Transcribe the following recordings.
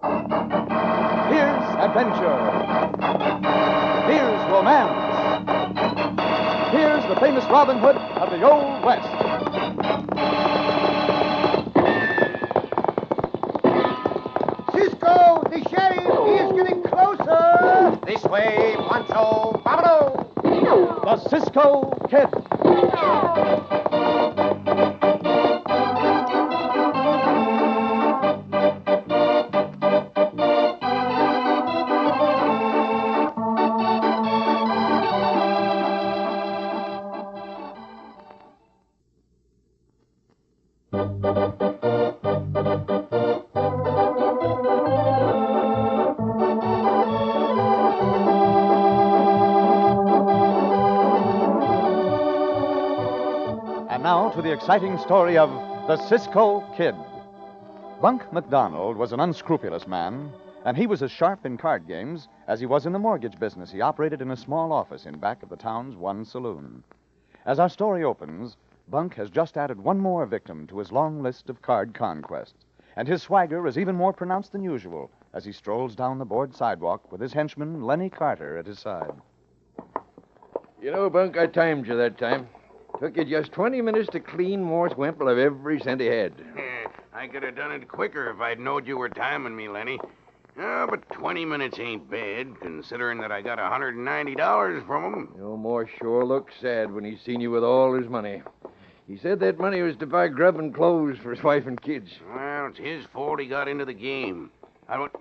Here's adventure. Here's romance. Here's the famous Robin Hood of the Old West. Cisco, the sheriff, he is getting closer. This way, Pancho. Pablo! The Cisco Kid. And now to the exciting story of the Cisco Kid. Bunk McDonald was an unscrupulous man, and he was as sharp in card games as he was in the mortgage business he operated in a small office in back of the town's one saloon. As our story opens, Bunk has just added one more victim to his long list of card conquests, and his swagger is even more pronounced than usual as he strolls down the board sidewalk with his henchman, Lenny Carter, at his side. You know, Bunk, I timed you that time. Took you just 20 minutes to clean Morse Wemple of every cent he had. I could have done it quicker if I'd knowed you were timing me, Lenny. Oh, but 20 minutes ain't bad, considering that I got $190 from him. No Morse sure looked sad when he seen you with all his money. He said that money was to buy grub and clothes for his wife and kids. Well, it's his fault he got into the game. I don't...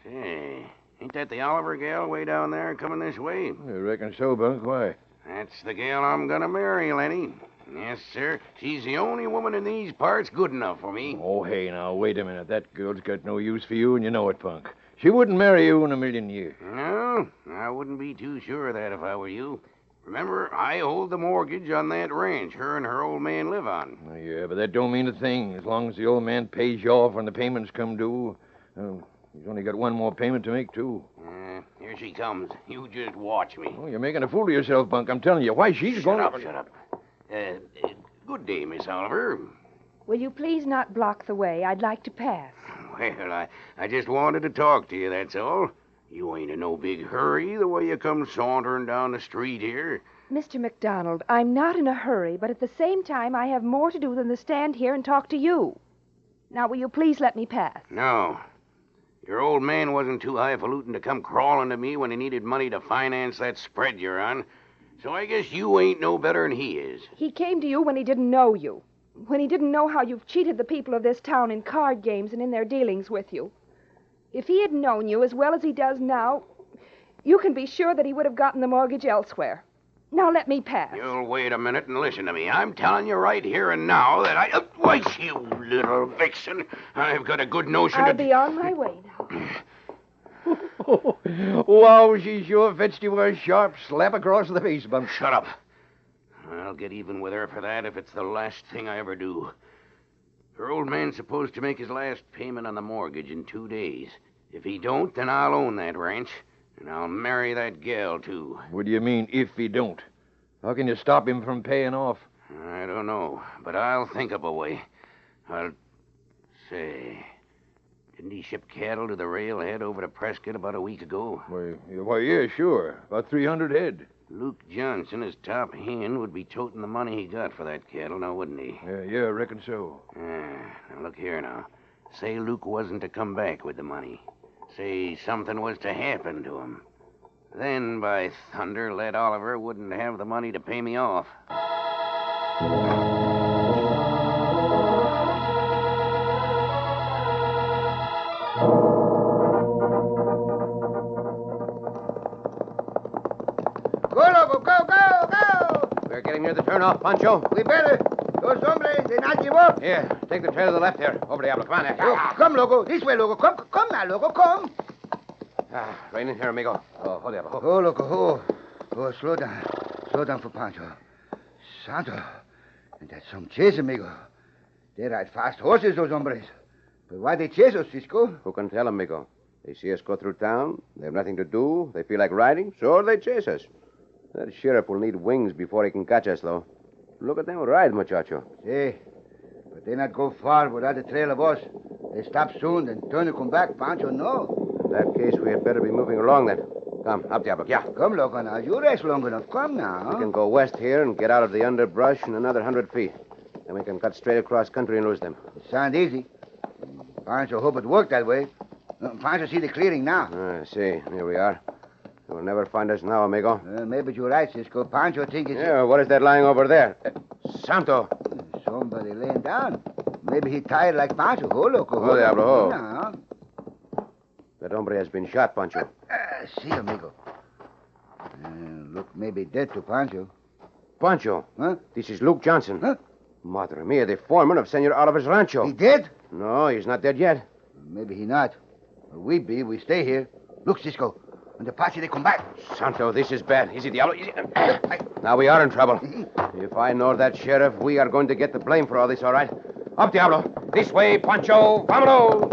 Say, ain't that the Oliver gal way down there coming this way? I reckon so, Bunk. Why? That's the gal I'm gonna marry, Lenny. Yes, sir. She's the only woman in these parts good enough for me. Oh, hey, now, wait a minute. That girl's got no use for you, and you know it, Bunk. She wouldn't marry you in a million years. No, I wouldn't be too sure of that if I were you. Remember, I hold the mortgage on that ranch her and her old man live on. Oh, yeah, but that don't mean a thing. As long as the old man pays you off when the payments come due. He's only got one more payment to make, too. Here she comes. You just watch me. Oh, you're making a fool of yourself, Bunk. I'm telling you. Why, she's going... Shut up. Good day, Miss Oliver. Will you please not block the way? I'd like to pass. Well, I just wanted to talk to you, that's all. You ain't in no big hurry the way you come sauntering down the street here. Mr. McDonald, I'm not in a hurry, but at the same time, I have more to do than to stand here and talk to you. Now, will you please let me pass? No. Your old man wasn't too highfalutin to come crawling to me when he needed money to finance that spread you're on. So I guess you ain't no better than he is. He came to you when he didn't know you. When he didn't know how you've cheated the people of this town in card games and in their dealings with you. If he had known you as well as he does now, you can be sure that he would have gotten the mortgage elsewhere. Now let me pass. You'll wait a minute and listen to me. I'm telling you right here and now that I... why, you little vixen. I've got a good notion I'll be on my way now. Wow, she sure fetched you a sharp slap across the face, Bunk. Shut up. I'll get even with her for that if it's the last thing I ever do. Her old man's supposed to make his last payment on the mortgage in 2 days. If he don't, then I'll own that ranch, and I'll marry that gal, too. What do you mean, if he don't? How can you stop him from paying off? I don't know, but I'll think up a way. I'll... Say... Didn't he ship cattle to the railhead over to Prescott about a week ago? Why, yeah, sure. About 300 head. Luke Johnson, his top hand, would be toting the money he got for that cattle, now wouldn't he? Yeah, I reckon so. Now look here now. Say Luke wasn't to come back with the money. Say something was to happen to him. Then, by thunder, Led Oliver wouldn't have the money to pay me off. Go! We're getting near the turnoff, Pancho. We better. Those hombres, they not give up. Here, take the trail to the left there. Over Diablo. Come on there. Oh, come, Loco. This way, Loco. Come now, Loco. Come. Rein in here, amigo. Oh, Diablo. Oh, Loco. Oh, slow down. Slow down for Pancho. Santo. And that's some chase, amigo. They ride fast horses, those hombres. But why they chase us, Cisco? Who can tell, amigo? They see us go through town. They have nothing to do. They feel like riding, so they chase us. That sheriff will need wings before he can catch us, though. Look at them ride, muchacho. Hey, but they not go far without a trail of us. They stop soon, then turn and come back. Pancho, no. In that case, we had better be moving along then. Come, up, Diablo. Yeah. Come, loco, now. You rest long enough. Come now. We can go west here and get out of the underbrush in another 100 feet. Then we can cut straight across country and lose them. It sounds easy. Pancho hope it worked that way. Pancho see the clearing now. I see. Here we are. They will never find us now, amigo. Maybe you're right, Cisco. Pancho think it's... Yeah, what is that lying over there? Santo. Somebody laying down. Maybe he tired like Pancho. Oh, loco. Oh, Diablo, oh. Now. That hombre has been shot, Pancho. See, amigo. Look maybe dead to Pancho. Pancho? Huh? This is Luke Johnson. Huh? Madre mia, the foreman of Senor Oliver's rancho. He dead? No, he's not dead yet. Maybe he not. We stay here. Look, Cisco. When the posse, they come back. Santo, this is bad. Is it Diablo? Now we are in trouble. If I know that sheriff, we are going to get the blame for all this, all right? Up, Diablo. This way, Pancho. Vámonos.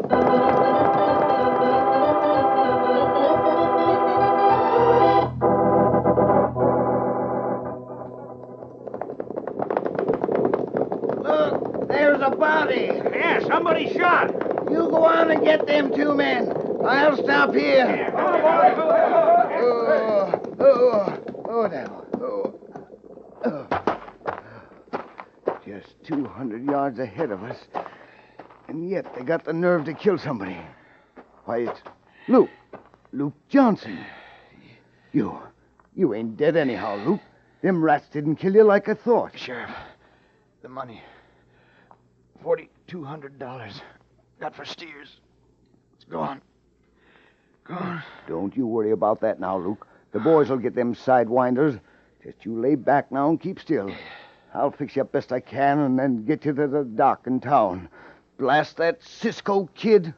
There's a body. Yeah, somebody shot. You go on and get them two men. I'll stop here. Now. Just 200 yards ahead of us. And yet they got the nerve to kill somebody. Why, it's Luke. Luke Johnson. You ain't dead anyhow, Luke. Them rats didn't kill you like I thought. Sheriff, the money. $4,200. Got for steers. It's gone. Gone. Don't you worry about that now, Luke. The boys will get them sidewinders. Just you lay back now and keep still. I'll fix you up best I can and then get you to the dock in town. Blast that Cisco kid.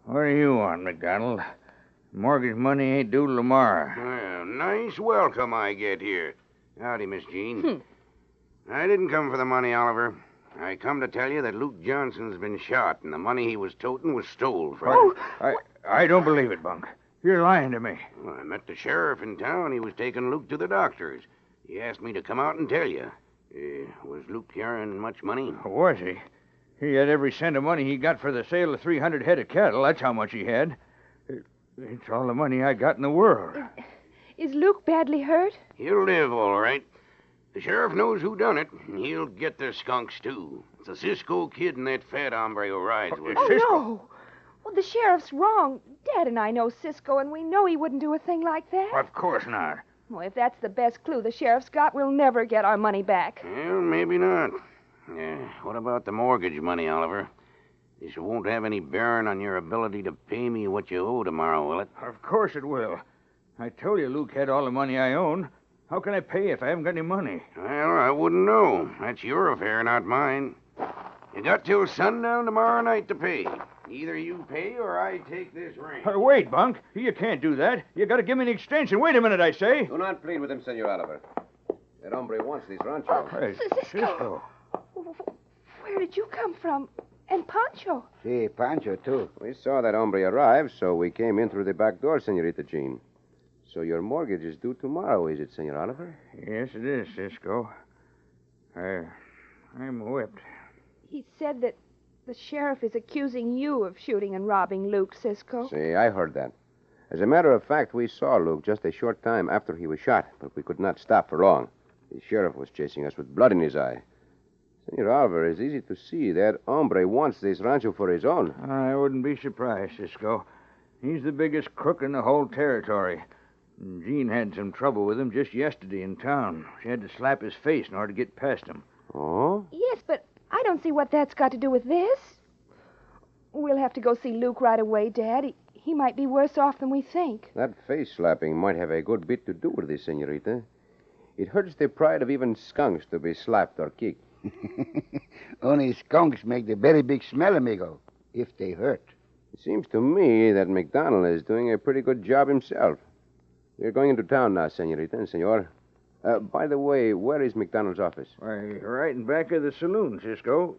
What do you want, McDonald? Mortgage money ain't due till tomorrow. Well, nice welcome I get here. Howdy, Miss Jean. I didn't come for the money, Oliver. I come to tell you that Luke Johnson's been shot, and the money he was toting was stole from him. I don't believe it, Bunk. You're lying to me. Well, I met the sheriff in town. He was taking Luke to the doctor's. He asked me to come out and tell you. Was Luke carrying much money? Was he? He had every cent of money he got for the sale of 300 head of cattle. That's how much he had. It's all the money I got in the world. Is Luke badly hurt? He'll live, all right. The sheriff knows who done it, and he'll get the skunks, too. It's a Cisco kid and that fat hombre who rides with him. Oh, no. Well, the sheriff's wrong. Dad and I know Cisco, and we know he wouldn't do a thing like that. Of course not. Well, if that's the best clue the sheriff's got, we'll never get our money back. Well, maybe not. What about the mortgage money, Oliver? This won't have any bearing on your ability to pay me what you owe tomorrow, will it? Of course it will. I told you Luke had all the money I own. How can I pay if I haven't got any money? Well, I wouldn't know. That's your affair, not mine. You got till sundown tomorrow night to pay. Either you pay or I take this ring. Wait, Bunk. You can't do that. You got to give me an extension. Wait a minute, I say. Do not plead with him, Senor Oliver. That hombre wants these ranchos. Hey, Cisco. Where did you come from? And Pancho? See, Pancho, too. We saw that hombre arrive, so we came in through the back door, Senorita Jean. So your mortgage is due tomorrow, is it, Senor Oliver? Yes, it is, Cisco. I'm whipped. He said that the sheriff is accusing you of shooting and robbing Luke, Cisco. See, I heard that. As a matter of fact, we saw Luke just a short time after he was shot, but we could not stop for long. The sheriff was chasing us with blood in his eye. Senor Oliver, it's easy to see that hombre wants this rancho for his own. I wouldn't be surprised, Cisco. He's the biggest crook in the whole territory. Jean had some trouble with him just yesterday in town. She had to slap his face in order to get past him. Oh? Yes, but I don't see what that's got to do with this. We'll have to go see Luke right away, Dad. He might be worse off than we think. That face slapping might have a good bit to do with this, Senorita. It hurts the pride of even skunks to be slapped or kicked. Only skunks make the very big smell, amigo, if they hurt. It seems to me that McDonald is doing a pretty good job himself. We're going into town now, senorita and senor. By the way, where is McDonald's office? Why, right in back of the saloon, Cisco.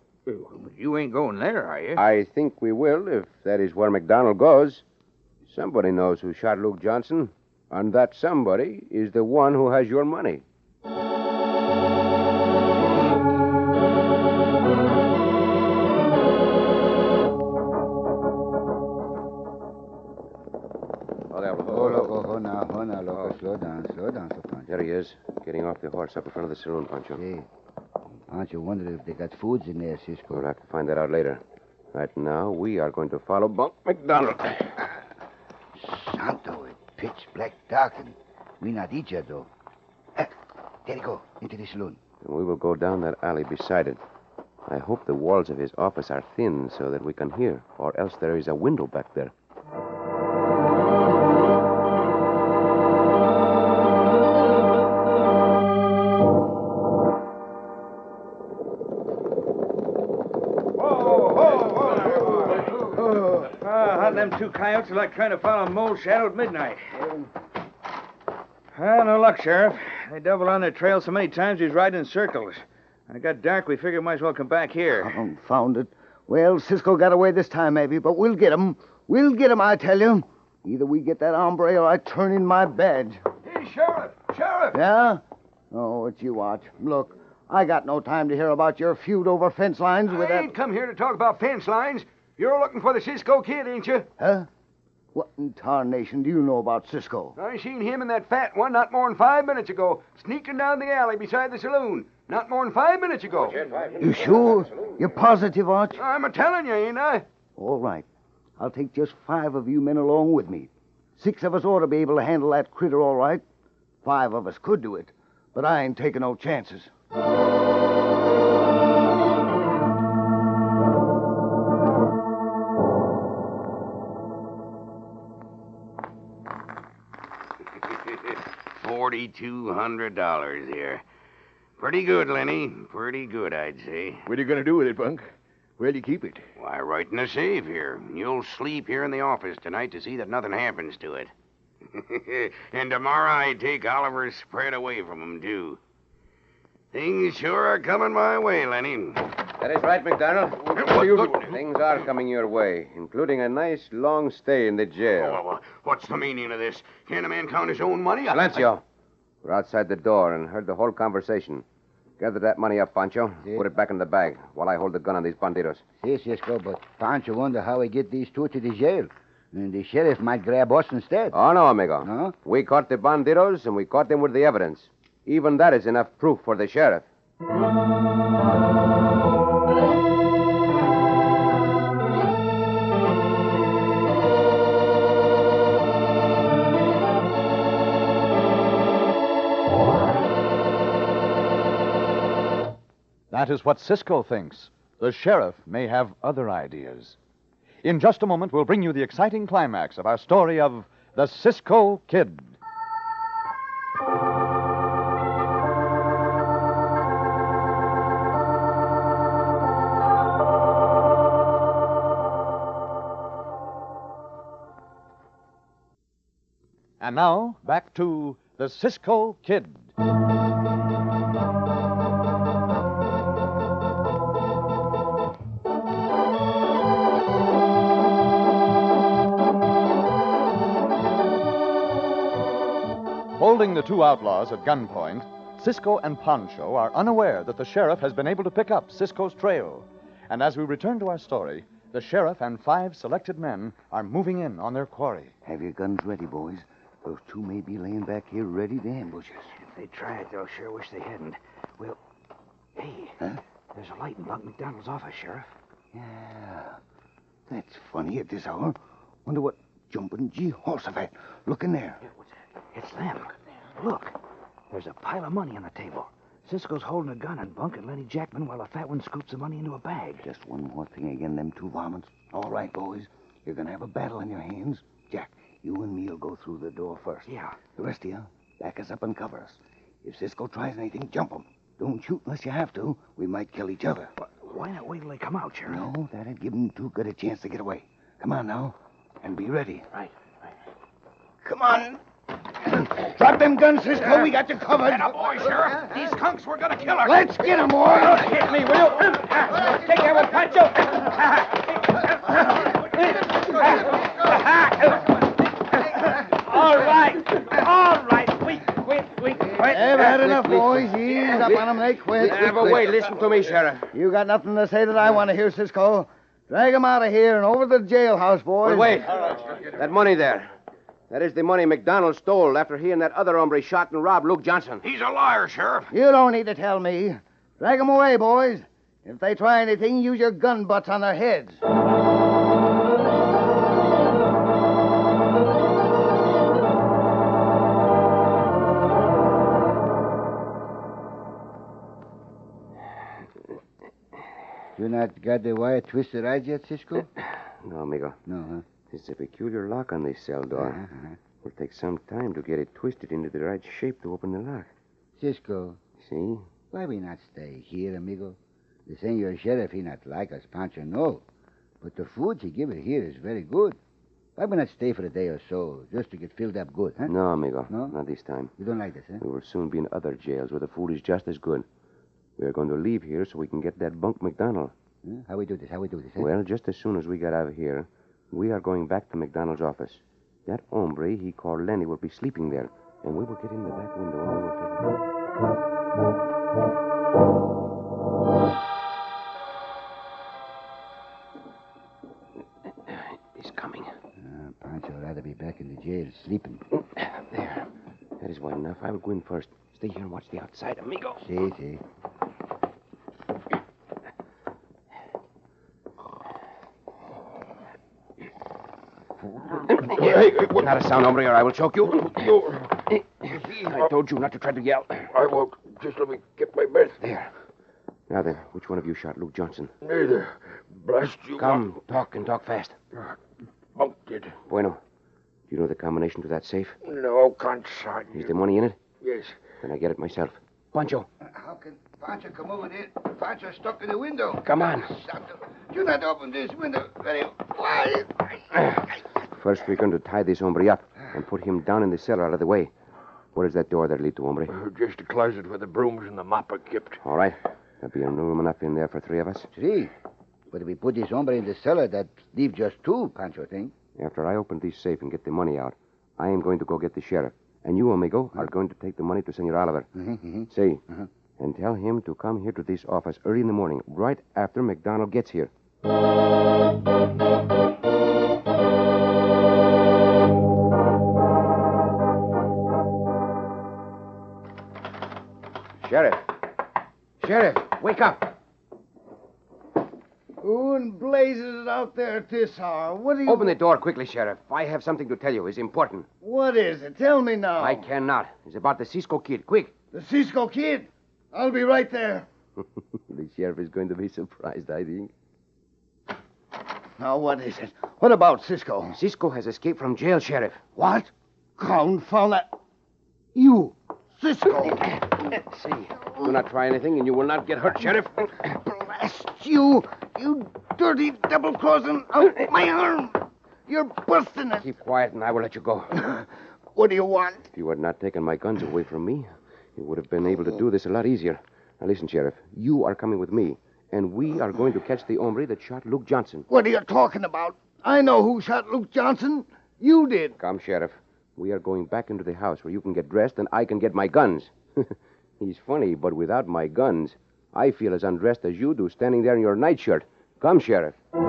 You ain't going there, are you? I think we will, if that is where McDonald goes. Somebody knows who shot Luke Johnson, and that somebody is the one who has your money. Loco. Slow down, Pancho. There he is, getting off the horse up in front of the saloon, Pancho. Hey, Pancho wondered if they got foods in there, Cisco. We'll have to find that out later. Right now, we are going to follow Bunk McDonald. Santo, it's pitch black dark, and we not each other, though. There you go, into the saloon. And we will go down that alley beside it. I hope the walls of his office are thin so that we can hear, or else there is a window back there. Them two coyotes are like trying to follow a mole shadow at midnight. No luck, Sheriff. They doubled on their trail so many times he's riding in circles. When it got dark, we figured might as well come back here. Confound it. Well, Cisco got away this time, maybe, but we'll get him. We'll get him, I tell you. Either we get that hombre or I turn in my badge. Hey, Sheriff! Sheriff! Yeah? Oh, it's you, Arch. Look, I got no time to hear about your feud over fence lines with I ain't come here to talk about fence lines. You're looking for the Cisco Kid, ain't you? Huh? What in tarnation do you know about Cisco? I seen him and that fat one not more'n 5 minutes ago, sneaking down the alley beside the saloon. Not more'n 5 minutes ago. You sure? You're positive, Arch? I'm a-telling you, ain't I? All right. I'll take just 5 of you men along with me. 6 of us ought to be able to handle that critter all right. 5 of us could do it, but I ain't taking no chances. $4,200 here. Pretty good, Lenny. Pretty good, I'd say. What are you going to do with it, Bunk? Where'll you keep it? Why, right in the safe here. You'll sleep here in the office tonight to see that nothing happens to it. And tomorrow I take Oliver's spread away from him, too. Things sure are coming my way, Lenny. That is right, McDonald. Things are coming your way, including a nice long stay in the jail. What's the meaning of this? Can't a man count his own money? Silencio. We're outside the door and heard the whole conversation. Gather that money up, Pancho. Yeah. Put it back in the bag while I hold the gun on these bandidos. Yes, Cisco, but Pancho wonder how we get these 2 to the jail. And the sheriff might grab us instead. Oh, no, amigo. Huh? We caught the bandidos and we caught them with the evidence. Even that is enough proof for the sheriff. That is what Cisco thinks. The sheriff may have other ideas. In just a moment, we'll bring you the exciting climax of our story of the Cisco Kid. And now, back to the Cisco Kid. Holding the 2 outlaws at gunpoint, Cisco and Pancho are unaware that the sheriff has been able to pick up Cisco's trail. And as we return to our story, the sheriff and 5 selected men are moving in on their quarry. Have your guns ready, boys. Those 2 may be laying back here ready to ambush us. If they tried, they'll sure wish they hadn't. Well, hey, Huh? there's a light in Bunk McDonald's office, Sheriff. Yeah. That's funny at this hour. Wonder what jumping Jehoshaphat. Look in there. Yeah, what's that? It's them. Look, there's a pile of money on the table. Cisco's holding a gun on Bunk and Lenny Jackman while the fat one scoops the money into a bag. Just one more thing again, them 2 varmints. All right, boys. You're going to have a battle on your hands. Jack, you and me'll go through the door first. Yeah. The rest of you, back us up and cover us. If Cisco tries anything, jump him. Don't shoot unless you have to. We might kill each other. But why not wait till they come out, Sheriff? No, that'd give them too good a chance to get away. Come on now, and be ready. Right. Come on. Drop them guns, Cisco. We got you covered. Get a boy, Sheriff. These skunks were gonna kill us. Let's get him, boy. Hit me, will you? Take that one, Pancho. All right. We quit. They've had enough, boys. Ease up on them. They quit. But wait, listen to me, Sheriff. You got nothing to say that I want to hear, Cisco. Drag him out of here and over to the jailhouse, boys. But wait. That money there. That is the money McDonald stole after he and that other hombre shot and robbed Luke Johnson. He's a liar, Sheriff. You don't need to tell me. Drag them away, boys. If they try anything, use your gun butts on their heads. You not got the wire twisted eyes yet, Cisco? No, amigo. No, huh? There's a peculiar lock on this cell door. It'll take some time to get it twisted into the right shape to open the lock. Cisco, See? why we not stay here, amigo? The senor sheriff, he not like us, Pancho, no. But the food he give it here is very good. Why we not stay for a day or so, just to get filled up good, huh? No, amigo. No? Not this time. You don't like this, huh? We will soon be in other jails where the food is just as good. We are going to leave here so we can get that bunk McDonald. Huh? How we do this? Huh? Well, just as soon as we get out of here, we are going back to McDonald's office. That hombre he called Lenny will be sleeping there, and we will get in the back window and we will take him. He's coming. Pancho would rather be back in the jail sleeping. There. That is wide enough. I will go in first. Stay here and watch the outside, amigo. See. Not a sound, hombre, or I will choke you. I told you not to try to yell. I won't. Just let me get my breath. There. Now then, which one of you shot Luke Johnson? Neither. Blast you. Come, talk and talk fast. Bunk did. Bueno. Do you know the combination to that safe? No, can't sign Is the money in it? Yes. Then I get it myself. Pancho, How can Pancho come over there? Pancho's stuck in the window. come on. Do not open this window. Very wide. First, we're going to tie this hombre up and put him down in the cellar out of the way. Where is that door that lead to, hombre? Just a closet where the brooms and the mop are kept. All right. There'll be room enough in there for three of us. See. But if we put this hombre in the cellar, that leave just two, Pancho think. After I open this safe and get the money out, I am going to go get the sheriff. And you, amigo, are going to take the money to Senor Oliver. See. And tell him to come here to this office early in the morning, right after McDonald gets here. Sheriff, wake up. Who in blazes is out there at this hour? What are you... Open the door quickly, Sheriff. I have something to tell you. It's important. What is it? Tell me now. I cannot. It's about the Cisco kid. Quick. The Cisco kid? I'll be right there. The sheriff is going to be surprised, I think. Now, what is it? What about Cisco? Cisco has escaped from jail, Sheriff. What? Confound that. You, Cisco. See. Do not try anything, and you will not get hurt, Sheriff. Blast you, you dirty double-crossing out my arm. You're busting it. Keep quiet, and I will let you go. What do you want? If you had not taken my guns away from me, you would have been able to do this a lot easier. Now, listen, Sheriff. You are coming with me, and we are going to catch the hombre that shot Luke Johnson. What are you talking about? I know who shot Luke Johnson. You did. Come, Sheriff. We are going back into the house where you can get dressed and I can get my guns. He's funny, but without my guns, I feel as undressed as you do standing there in your nightshirt. Come, Sheriff. Come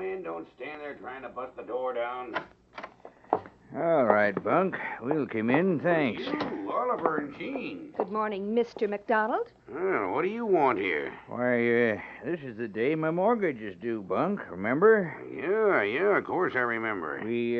in. Don't stand there trying to bust the door down. All right, Bunk. We'll come in, thanks. You, Oliver and Jean. Good morning, Mr. McDonald. Well, what do you want here? Why, this is the day my mortgage is due, Bunk, remember? Yeah, of course I remember. We,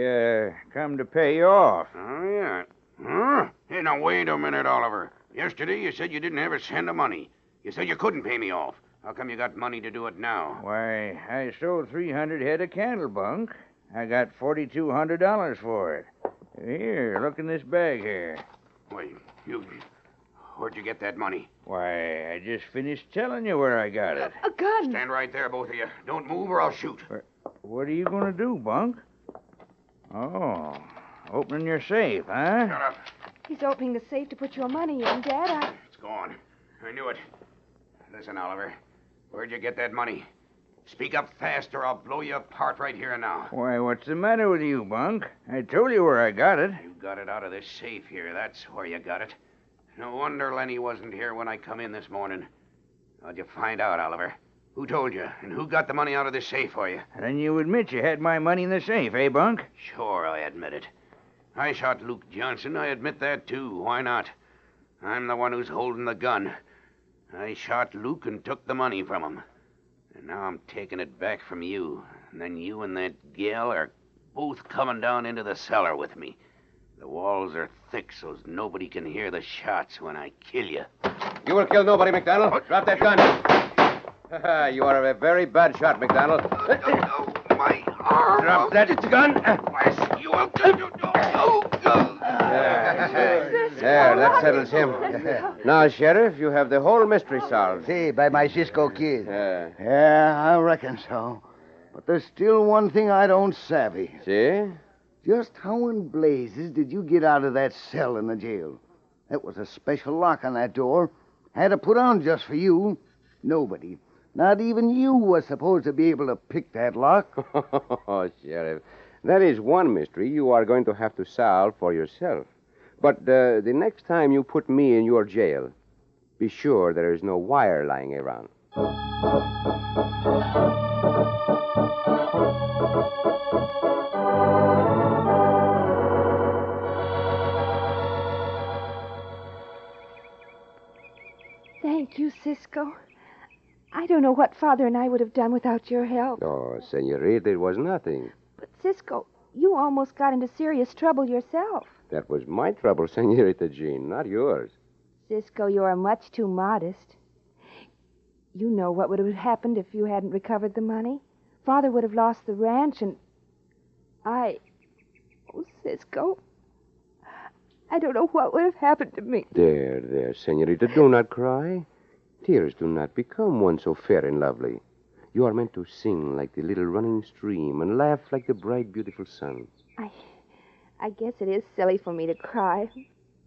come to pay you off. Oh, yeah. Huh? Hey, now, wait a minute, Oliver. Yesterday you said you didn't have a cent of money. You said you couldn't pay me off. How come you got money to do it now? Why, I sold 300 head of cattle, Bunk. I got $4,200 for it. Here, look in this bag here. Wait, you... Where'd you get that money? Why, I just finished telling you where I got it. A gun. Stand right there, both of you. Don't move or I'll shoot. What are you going to do, Bunk? Oh, opening your safe, huh? Shut up. He's opening the safe to put your money in, Dad. It's gone. I knew it. Listen, Oliver. Where'd you get that money? Speak up fast or I'll blow you apart right here and now. Why, what's the matter with you, Bunk? I told you where I got it. You got it out of this safe here. That's where you got it. No wonder Lenny wasn't here when I come in this morning. How'd you find out, Oliver? Who told you? And who got the money out of this safe for you? Then you admit you had my money in the safe, eh, Bunk? Sure, I admit it. I shot Luke Johnson. I admit that, too. Why not? I'm the one who's holding the gun. I shot Luke and took the money from him. And now I'm taking it back from you. And then you and that gal are both coming down into the cellar with me. The walls are thick so nobody can hear the shots when I kill you. You will kill nobody, McDonald. Drop that gun. You are a very bad shot, McDonald. No, my arm. Drop that gun. Blast you. I'll kill you. There, that settles him. Now, Sheriff, you have the whole mystery solved. See, by my Cisco kid. Yeah. Yeah, I reckon so. But there's still one thing I don't savvy. See? Just how in blazes did you get out of that cell in the jail? That was a special lock on that door. Had it put on just for you. Nobody, not even you, was supposed to be able to pick that lock. Oh, Sheriff, that is one mystery you are going to have to solve for yourself. But the next time you put me in your jail, be sure there is no wire lying around. Thank you, Cisco. I don't know what Father and I would have done without your help. Oh, Senorita, it was nothing. But, Cisco, you almost got into serious trouble yourself. That was my trouble, Senorita Jean, not yours. Cisco, you are much too modest. You know what would have happened if you hadn't recovered the money. Father would have lost the ranch, and Oh, Cisco, I don't know what would have happened to me. There, Senorita, do not cry. Tears do not become one so fair and lovely. You are meant to sing like the little running stream and laugh like the bright, beautiful sun. I guess it is silly for me to cry,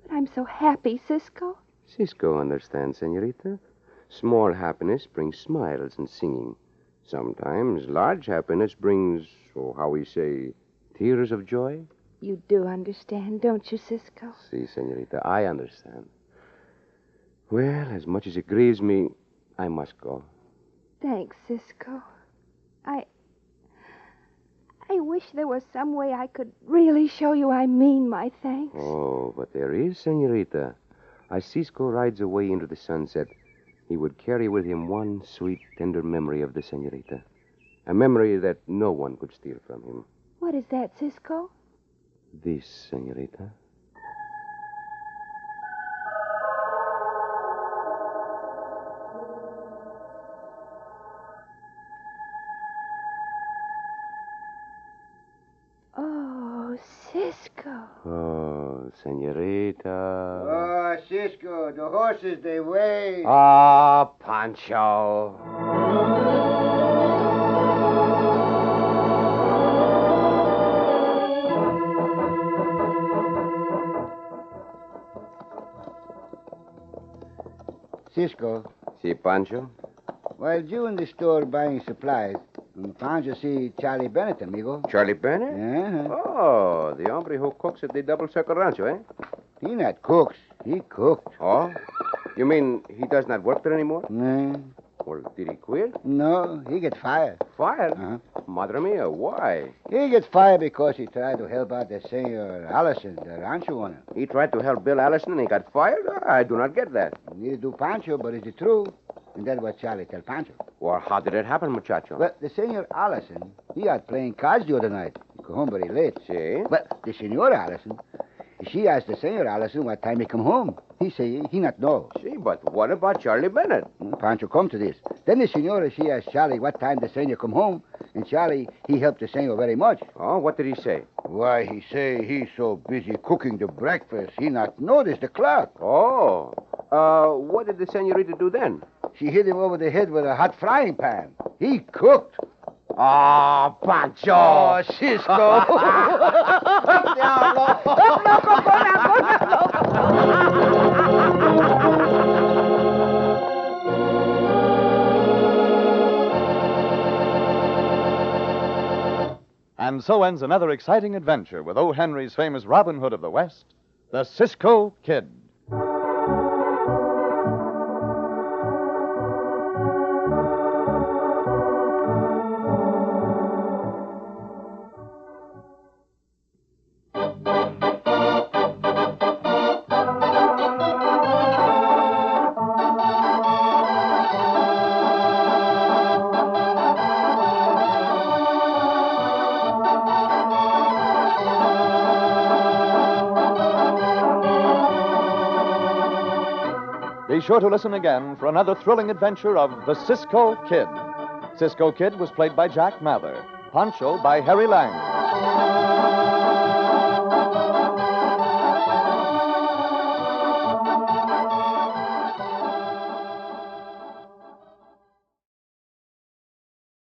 but I'm so happy, Cisco. Cisco understands, Senorita. Small happiness brings smiles and singing. Sometimes large happiness brings, how we say, tears of joy. You do understand, don't you, Cisco? Si, Senorita, I understand. Well, as much as it grieves me, I must go. Thanks, Cisco. I wish there was some way I could really show you I mean my thanks. Oh, but there is, Senorita. As Cisco rides away into the sunset, he would carry with him one sweet, tender memory of the Senorita. A memory that no one could steal from him. What is that, Cisco? This, Senorita. Oh, Cisco. Oh, Senorita. Oh, Cisco, the horses, they wait. Ah, Pancho. Cisco, Si, Pancho? while you in the store buying supplies, Pancho see Charlie Bennett, amigo. Charlie Bennett? Uh-huh. Oh, the hombre who cooks at the Double Circle Rancho, eh? He not cooks. He cooked. Oh? You mean he does not work there anymore? No, Well, did he quit? no, he get fired. Fired? Uh-huh. Madre mia, why? He gets fired because he tried to help out the Senor Allison, the rancho owner. He tried to help Bill Allison and he got fired? I do not get that. Neither do Pancho, but it's the truth. And that's what Charlie tell Pancho. Well, how did it happen, muchacho? Well, the Senor Allison, he out playing cards the other night. He come home very late. Si? But the Senor Allison, she asked the Senor Allison what time he come home. He say he not know. Si, but what about Charlie Bennett? Pancho come to this. Then the Senora, she asked Charlie what time the Senor come home. And Charlie, he helped the Senor very much. Oh, what did he say? Why, he say he's so busy cooking the breakfast, he not notice the clock. Oh, What did the senorita do then? She hit him over the head with a hot frying pan. He cooked. Ah, Pancho! Oh, Cisco. And so ends another exciting adventure with O. Henry's famous Robin Hood of the West, the Cisco Kid. Be sure to listen again for another thrilling adventure of the Cisco Kid. Cisco Kid was played by Jack Mather, Pancho by Harry Lang.